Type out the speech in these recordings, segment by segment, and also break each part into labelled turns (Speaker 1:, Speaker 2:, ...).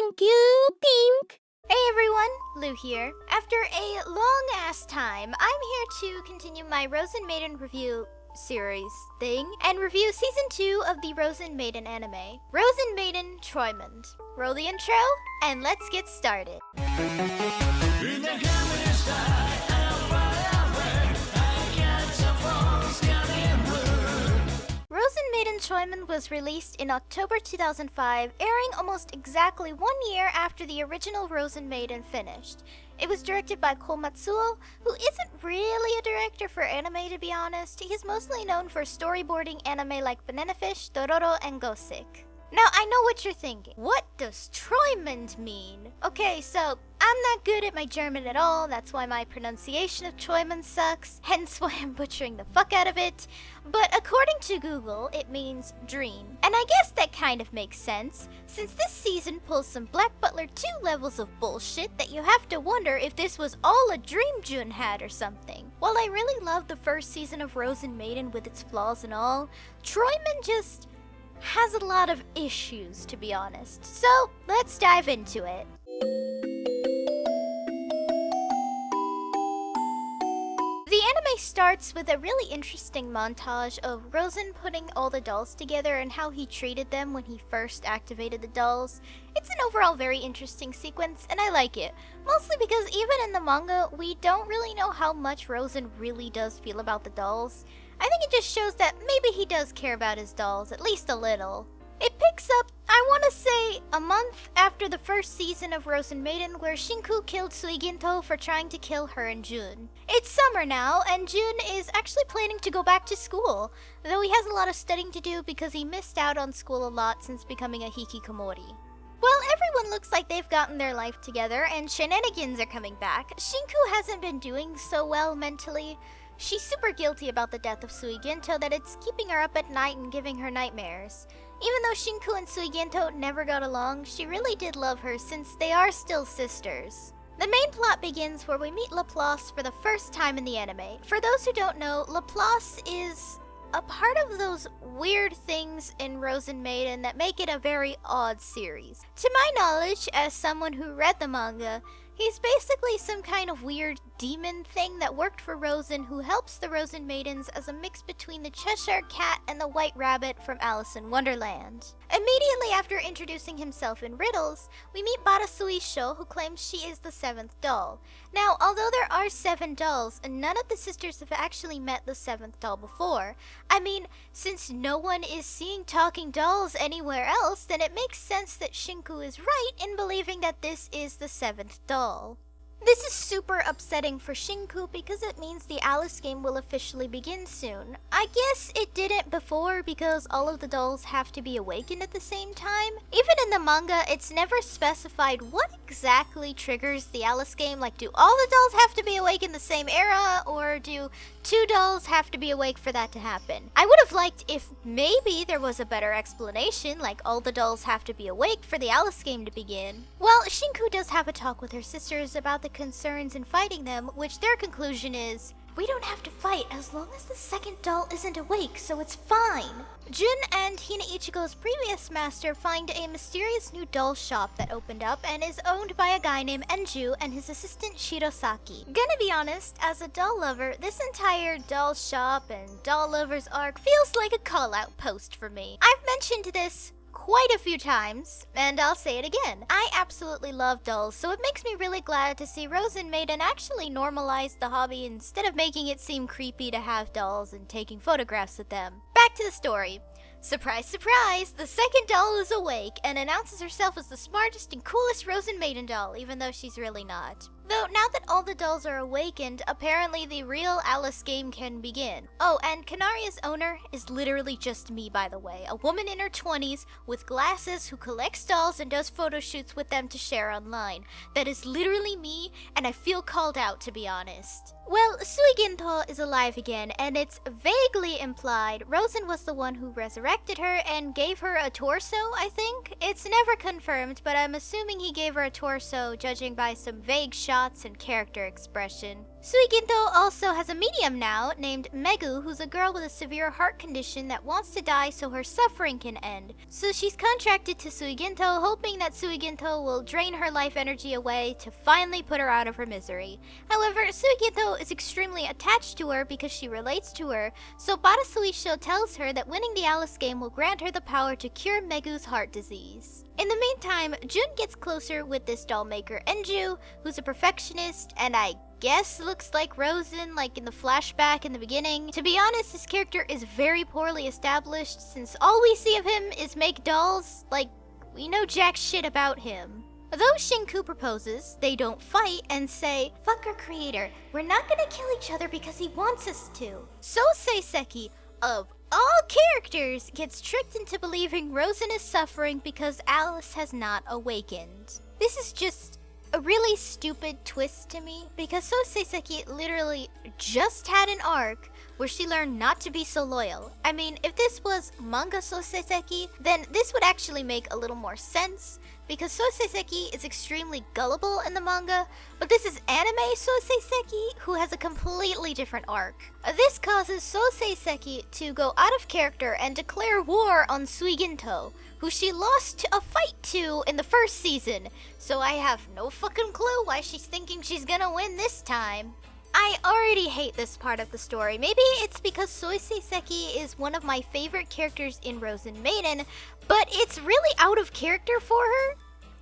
Speaker 1: Thank you, Pink.
Speaker 2: Hey everyone, Lou here. After a long-ass time, I'm here to continue my Rozen Maiden review series thing and review season 2 of the Rozen Maiden anime, Rozen Maiden Traumend. Roll the intro, and let's get started. Rozen Maiden Traumend was released in October 2005, airing almost exactly 1 year after the original Rozen Maiden finished. It was directed by Ko Matsuo, who isn't really a director for anime to be honest. He's mostly known for storyboarding anime like Banana Fish, Dororo, and Gothic. Now, I know what you're thinking. What does Traumend mean? Okay, so I'm not good at my German at all. That's why my pronunciation of Traumend sucks. Hence why I'm butchering the fuck out of it. But according to Google, it means dream. And I guess that kind of makes sense, since this season pulls some Black Butler 2 levels of bullshit that you have to wonder if this was all a dream Jun had or something. While I really love the first season of Rozen Maiden with its flaws and all, Traumend just has a lot of issues, to be honest. So, let's dive into it. The anime starts with a really interesting montage of Rozen putting all the dolls together and how he treated them when he first activated the dolls. It's an overall very interesting sequence, and I like it. Mostly because even in the manga, we don't really know how much Rozen really does feel about the dolls. I think it just shows that maybe he does care about his dolls, at least a little. It picks up, I want to say, a month after the first season of Rozen Maiden, where Shinku killed Suiginto for trying to kill her and Jun. It's summer now, and Jun is actually planning to go back to school, though he has a lot of studying to do because he missed out on school a lot since becoming a hikikomori. Well, everyone looks like they've gotten their life together, and shenanigans are coming back. Shinku hasn't been doing so well mentally. She's super guilty about the death of Suiginto that it's keeping her up at night and giving her nightmares. Even though Shinku and Suiginto never got along, she really did love her since they are still sisters. The main plot begins where we meet Laplace for the first time in the anime. For those who don't know, Laplace is a part of those weird things in Rozen Maiden that make it a very odd series. To my knowledge, as someone who read the manga, he's basically some kind of weird demon thing that worked for Rozen, who helps the Rozen Maidens as a mix between the Cheshire Cat and the White Rabbit from Alice in Wonderland. Immediately after introducing himself in riddles, we meet Bata Suisho, who claims she is the 7th doll. Now, although there are 7 dolls, none of the sisters have actually met the 7th doll before. I mean, since no one is seeing talking dolls anywhere else, then it makes sense that Shinku is right in believing that this is the 7th doll. This is super upsetting for Shinku because it means the Alice game will officially begin soon. I guess it didn't before because all of the dolls have to be awakened at the same time. Even in the manga, it's never specified what exactly triggers the Alice game. Like, do all the dolls have to be awake in the same era, or do 2 dolls have to be awake for that to happen? I would have liked if maybe there was a better explanation, like all the dolls have to be awake for the Alice game to begin. Well, Shinku does have a talk with her sisters about the concerns in fighting them, which their conclusion is, we don't have to fight as long as the 2nd doll isn't awake, so it's fine. Jun and Hina Ichigo's previous master find a mysterious new doll shop that opened up and is owned by a guy named Enju and his assistant Shirosaki. Gonna be honest, as a doll lover, this entire doll shop and doll lovers arc feels like a call-out post for me. I've mentioned this quite a few times, and I'll say it again. I absolutely love dolls, so it makes me really glad to see Rozen Maiden actually normalize the hobby instead of making it seem creepy to have dolls and taking photographs of them. Back to the story. Surprise, surprise! The 2nd doll is awake and announces herself as the smartest and coolest Rozen Maiden doll, even though she's really not. Though, now that all the dolls are awakened, apparently the real Alice game can begin. Oh, and Canaria's owner is literally just me, by the way. A woman in her 20s with glasses who collects dolls and does photo shoots with them to share online. That is literally me, and I feel called out, to be honest. Well, Suiginto is alive again, and it's vaguely implied Rozen was the one who resurrected her and gave her a torso, I think? It's never confirmed, but I'm assuming he gave her a torso, judging by some vague shots and character expression. Suiginto also has a medium now named Megu, who's a girl with a severe heart condition that wants to die so her suffering can end. So she's contracted to Suiginto, hoping that Suiginto will drain her life energy away to finally put her out of her misery. However, Suiginto is extremely attached to her because she relates to her, so Bata Suisho tells her that winning the Alice game will grant her the power to cure Megu's heart disease. In the meantime, Jun gets closer with this doll maker Enju, who's a perfectionist, and I guess looks like Rozen, like in the flashback in the beginning. To be honest, this character is very poorly established since all we see of him is make dolls. Like, we know jack shit about him. Though Shinku proposes, they don't fight and say, "Fuck our creator, we're not gonna kill each other because he wants us to." So Sasaki, of all characters, gets tricked into believing Rozen is suffering because Alice has not awakened. This is just a really stupid twist to me because Sasaki literally just had an arc where she learned not to be so loyal. I mean, if this was manga Sasaki, then this would actually make a little more sense because Sasaki is extremely gullible in the manga, but this is anime Sasaki who has a completely different arc. This causes Sasaki to go out of character and declare war on Suiginto, who she lost a fight to in the first season, so I have no fucking clue why she's thinking she's gonna win this time. I already hate this part of the story. Maybe it's because Sasaki is one of my favorite characters in Rozen Maiden, but it's really out of character for her.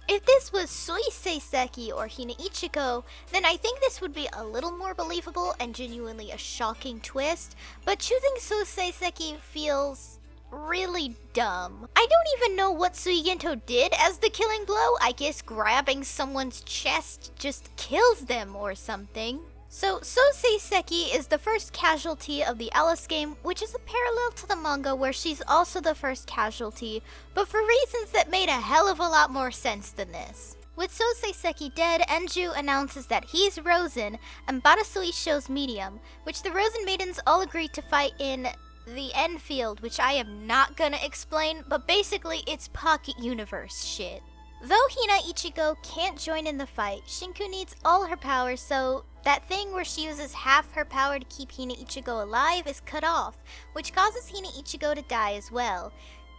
Speaker 2: If this was Sasaki or Hina Ichigo, then I think this would be a little more believable and genuinely a shocking twist, but choosing Sasaki feels really dumb. I don't even know what Suiginto did as the killing blow. I guess grabbing someone's chest just kills them or something. So Sasaki is the first casualty of the Alice game, which is a parallel to the manga where she's also the first casualty, but for reasons that made a hell of a lot more sense than this. With Sasaki dead, Enju announces that he's Rozen and Bata Suisho's medium, which the Rozen Maidens all agreed to fight in the end field, which I am not gonna explain, but basically it's Pocket Universe shit. Though Hina Ichigo can't join in the fight, Shinku needs all her power, so that thing where she uses half her power to keep Hina Ichigo alive is cut off, which causes Hina Ichigo to die as well.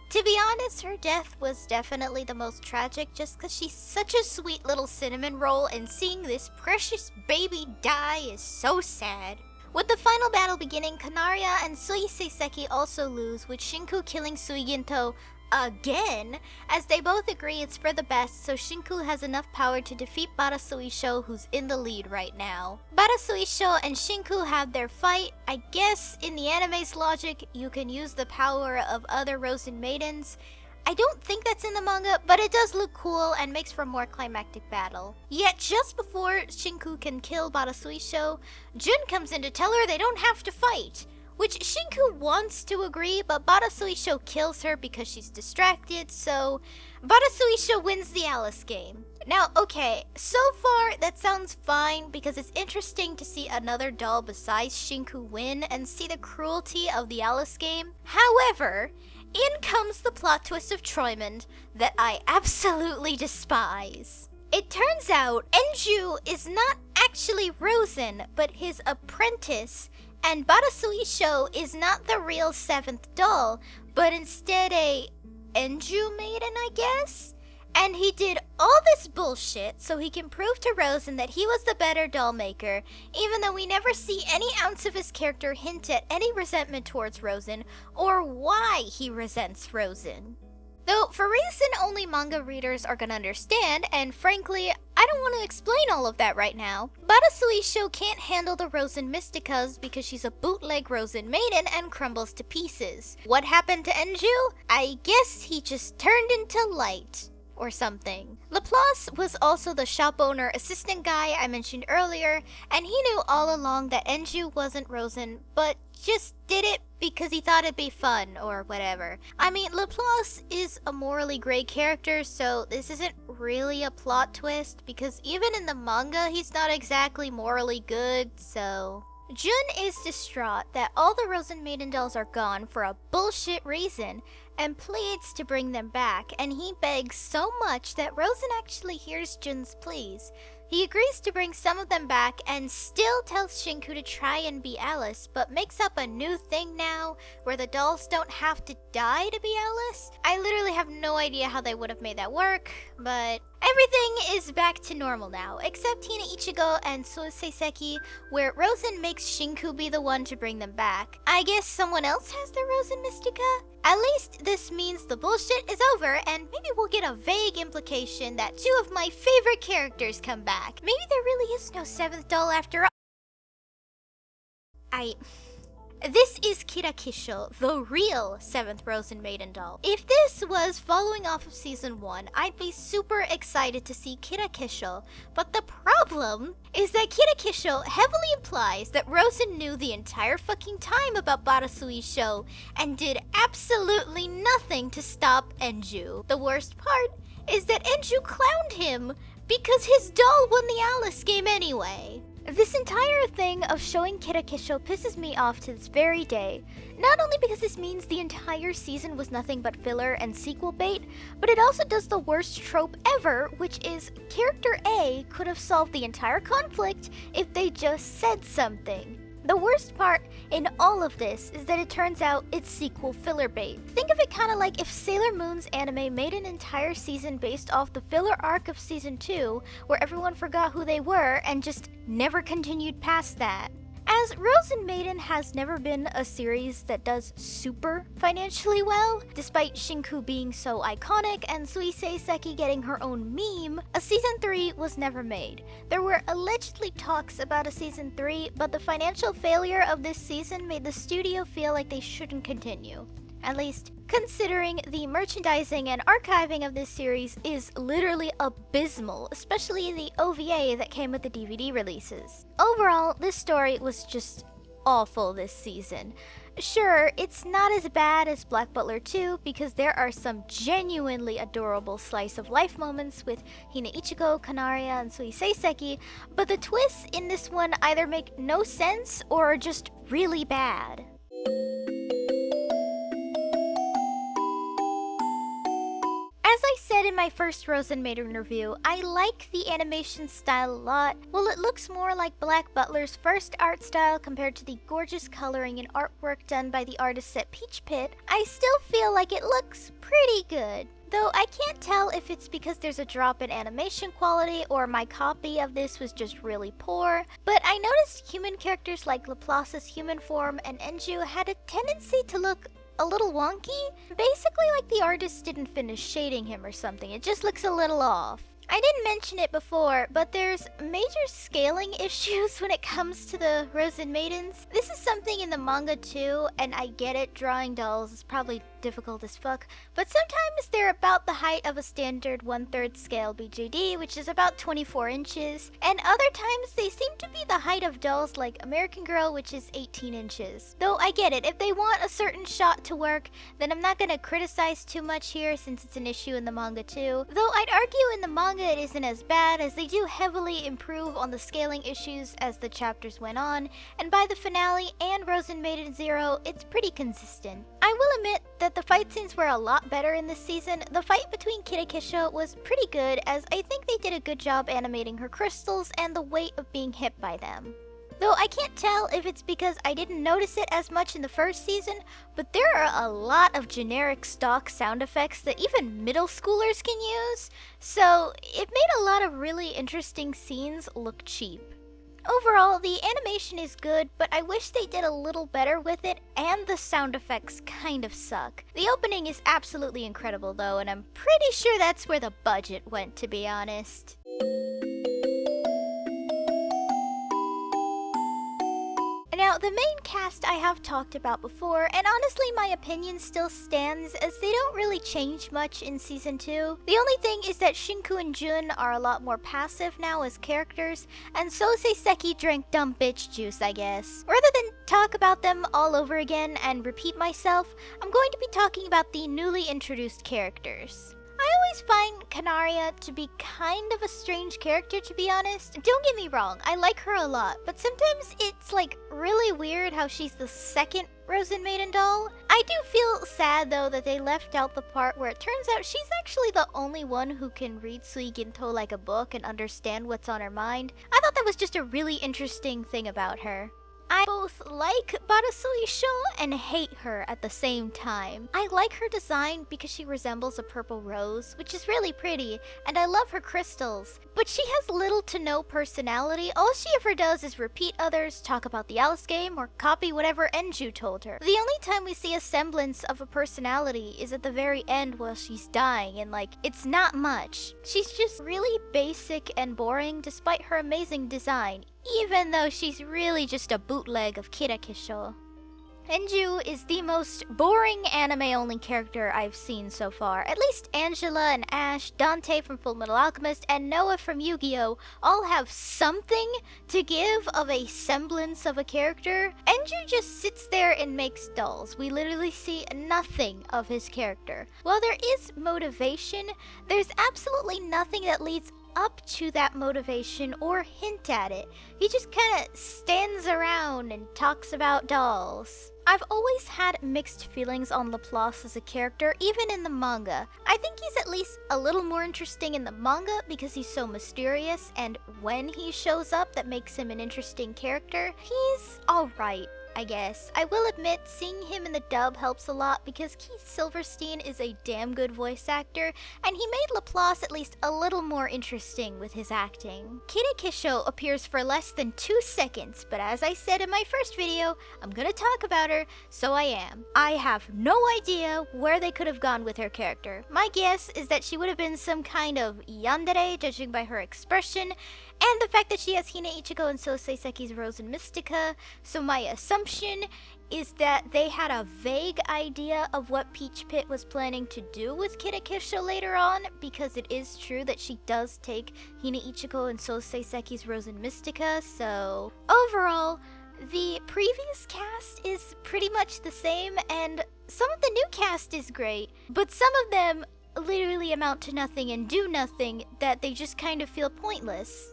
Speaker 2: To be honest, her death was definitely the most tragic just because she's such a sweet little cinnamon roll, and seeing this precious baby die is so sad. With the final battle beginning, Canaria and Sasaki also lose, with Shinku killing Suiginto again, as they both agree it's for the best, so Shinku has enough power to defeat Bata Suisho, who's in the lead right now. Bata Suisho and Shinku have their fight. I guess in the anime's logic, you can use the power of other Rozen Maidens. I don't think that's in the manga, but it does look cool and makes for a more climactic battle. Yet just before Shinku can kill Bata Suisho, Jun comes in to tell her they don't have to fight, which Shinku wants to agree, but Bata Suisho kills her because she's distracted, so Bata Suisho wins the Alice game. Now, okay, so far that sounds fine because it's interesting to see another doll besides Shinku win and see the cruelty of the Alice game. However, in comes the plot twist of Traumend that I absolutely despise. It turns out Enju is not actually Rozen, but his apprentice, and Bata Suisho is not the real 7th doll, but instead a Enju maiden, I guess? And he did all this bullshit so he can prove to Rozen that he was the better doll maker, even though we never see any ounce of his character hint at any resentment towards Rozen or why he resents Rozen. Though, for reason only manga readers are gonna understand, and frankly, I don't want to explain all of that right now, Bata Suisho can't handle the Rozen Mysticas because she's a bootleg Rozen Maiden and crumbles to pieces. What happened to Enju? I guess he just turned into light or something. Laplace was also the shop owner assistant guy I mentioned earlier, and he knew all along that Enju wasn't Rozen, but just did it because he thought it'd be fun or whatever. I mean, Laplace is a morally gray character, so this isn't really a plot twist because even in the manga, he's not exactly morally good, so Jun is distraught that all the Rozen Maiden dolls are gone for a bullshit reason and pleads to bring them back, and he begs so much that Rozen actually hears Jun's pleas. He agrees to bring some of them back and still tells Shinku to try and be Alice, but makes up a new thing now where the dolls don't have to die to be Alice. I literally have no idea how they would have made that work, but everything is back to normal now, except Hina Ichigo and Sasaki, where Rozen makes Shinku be the one to bring them back. I guess someone else has the Rozen Mystica? At least this means the bullshit is over, and maybe we'll get a vague implication that two of my favorite characters come back. Maybe there really is no seventh doll after all. This is Kido Kishell, the real 7th Rozen Maiden doll. If this was following off of Season 1, I'd be super excited to see Kido Kishell, but the problem is that Kido Kishell heavily implies that Rozen knew the entire fucking time about Bata show and did absolutely nothing to stop Enju. The worst part is that Enju clowned him because his doll won the Alice game anyway. This entire thing of showing Kido Kishell pisses me off to this very day, not only because this means the entire season was nothing but filler and sequel bait, but it also does the worst trope ever, which is character A could have solved the entire conflict if they just said something. The worst part in all of this is that it turns out it's sequel filler bait. Think of it kinda like if Sailor Moon's anime made an entire season based off the filler arc of Season 2, where everyone forgot who they were and just never continued past that. As Rozen Maiden has never been a series that does super financially well, despite Shinku being so iconic and Sasaki getting her own meme, a Season 3 was never made. There were allegedly talks about a Season 3, but the financial failure of this season made the studio feel like they shouldn't continue. At least, considering the merchandising and archiving of this series is literally abysmal, especially the OVA that came with the DVD releases. Overall, this story was just awful this season. Sure, it's not as bad as Black Butler 2 because there are some genuinely adorable slice of life moments with Hina Ichigo, Canaria, and Sasaki, but the twists in this one either make no sense or are just really bad. As I said in my first Rozen Maiden review, I like the animation style a lot. While it looks more like Black Butler's first art style compared to the gorgeous coloring and artwork done by the artists at Peach Pit, I still feel like it looks pretty good. Though I can't tell if it's because there's a drop in animation quality or my copy of this was just really poor, but I noticed human characters like Laplace's human form and Enju had a tendency to look a little wonky. Basically like the artist didn't finish shading him or something. It just looks a little off. I didn't mention it before, but there's major scaling issues when it comes to the Rozen Maidens. This is something in the manga too, and I get it, drawing dolls is probably difficult as fuck, but sometimes they're about the height of a standard 1/3 scale BJD, which is about 24 inches, and other times they seem to be the height of dolls like American Girl, which is 18 inches. Though I get it, if they want a certain shot to work, then I'm not gonna criticize too much here since it's an issue in the manga too. Though I'd argue in the manga it isn't as bad, as they do heavily improve on the scaling issues as the chapters went on, and by the finale and Rozen Maiden Zero, it's pretty consistent. I will admit that the fight scenes were a lot better in this season. The fight between Kido Kishell was pretty good, as I think they did a good job animating her crystals and the weight of being hit by them. Though I can't tell if it's because I didn't notice it as much in the first season, but there are a lot of generic stock sound effects that even middle schoolers can use, so it made a lot of really interesting scenes look cheap. Overall, the animation is good, but I wish they did a little better with it, and the sound effects kind of suck. The opening is absolutely incredible though, and I'm pretty sure that's where the budget went, to be honest. Now, the main cast I have talked about before, and honestly my opinion still stands as they don't really change much in Season 2. The only thing is that Shinku and Jun are a lot more passive now as characters, and Sasaki drank dumb bitch juice, I guess. Rather than talk about them all over again and repeat myself, I'm going to be talking about the newly introduced characters. I always find Canaria to be kind of a strange character, to be honest. Don't get me wrong, I like her a lot, but sometimes it's like really weird how she's the second Rozen Maiden doll. I do feel sad though that they left out the part where it turns out she's actually the only one who can read Suiginto like a book and understand what's on her mind. I thought that was just a really interesting thing about her. I both like Bata and hate her at the same time. I like her design because she resembles a purple rose, which is really pretty, and I love her crystals. But she has little to no personality. All she ever does is repeat others, talk about the Alice game, or copy whatever Enju told her. The only time we see a semblance of a personality is at the very end while she's dying, and it's not much. She's just really basic and boring despite her amazing design, even though she's really just a bootleg of Kido Kishell. Enju is the most boring anime-only character I've seen so far. At least Angela and Ash, Dante from Fullmetal Alchemist, and Noah from Yu-Gi-Oh! All have something to give of a semblance of a character. Enju just sits there and makes dolls. We literally see nothing of his character. While there is motivation, there's absolutely nothing that leads up to that motivation or hint at it. He just kind of stands around and talks about dolls. I've always had mixed feelings on Laplace as a character, even in the manga. I think he's at least a little more interesting in the manga because he's so mysterious, and when he shows up, that makes him an interesting character. He's alright, I guess. I will admit, seeing him in the dub helps a lot because Keith Silverstein is a damn good voice actor, and he made Laplace at least a little more interesting with his acting. Kido Kishell appears for less than 2 seconds, but as I said in my first video, I'm gonna talk about her, so I am. I have no idea where they could have gone with her character. My guess is that she would have been some kind of yandere, judging by her expression, and the fact that she has Hina Ichigo and Sasaki's Rozen Mystica, so my assumption is that they had a vague idea of what Peach Pit was planning to do with Kido Kishell later on, because it is true that she does take Hina Ichigo and Sasaki's Rozen Mystica, so overall, the previous cast is pretty much the same, and some of the new cast is great, but some of them literally amount to nothing and do nothing that they just kind of feel pointless.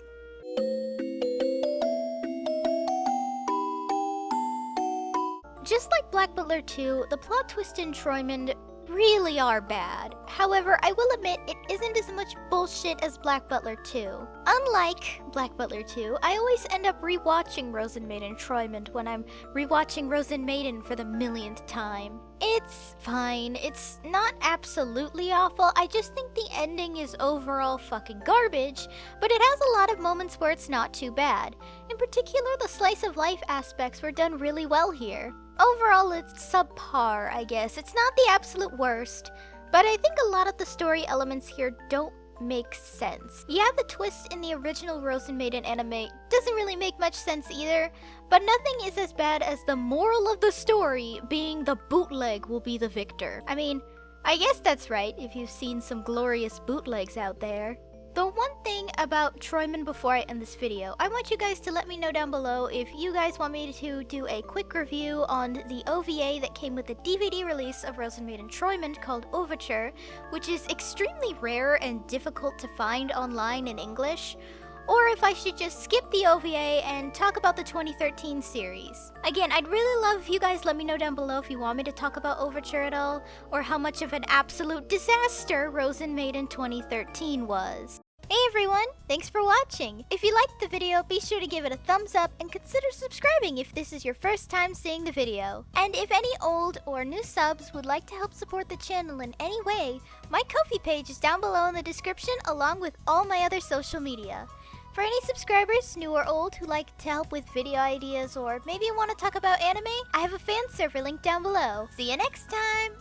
Speaker 2: Just like Black Butler 2, the plot twists in Traumend really are bad. However, I will admit it isn't as much bullshit as Black Butler 2. Unlike Black Butler 2, I always end up rewatching Rozen Maiden Traumend when I'm rewatching Rozen Maiden for the millionth time. It's fine. It's not absolutely awful. I just think the ending is overall fucking garbage, but it has a lot of moments where it's not too bad. In particular, the slice of life aspects were done really well here. Overall, it's subpar, I guess. It's not the absolute worst, but I think a lot of the story elements here don't make sense. Yeah, the twist in the original Rozen Maiden anime doesn't really make much sense either, but nothing is as bad as the moral of the story being the bootleg will be the victor. I mean, I guess that's right if you've seen some glorious bootlegs out there. The one thing about Traumend before I end this video, I want you guys to let me know down below if you guys want me to do a quick review on the OVA that came with the DVD release of Rozen Maiden Traumend called Overture, which is extremely rare and difficult to find online in English, or if I should just skip the OVA and talk about the 2013 series. Again, I'd really love if you guys let me know down below if you want me to talk about Overture at all, or how much of an absolute disaster Rozen Maiden 2013 was. Hey everyone, thanks for watching. If you liked the video, be sure to give it a thumbs up and consider subscribing if this is your first time seeing the video. And if any old or new subs would like to help support the channel in any way, my Ko-fi page is down below in the description along with all my other social media. For any subscribers, new or old, who like to help with video ideas or maybe want to talk about anime, I have a fan server link down below. See you next time!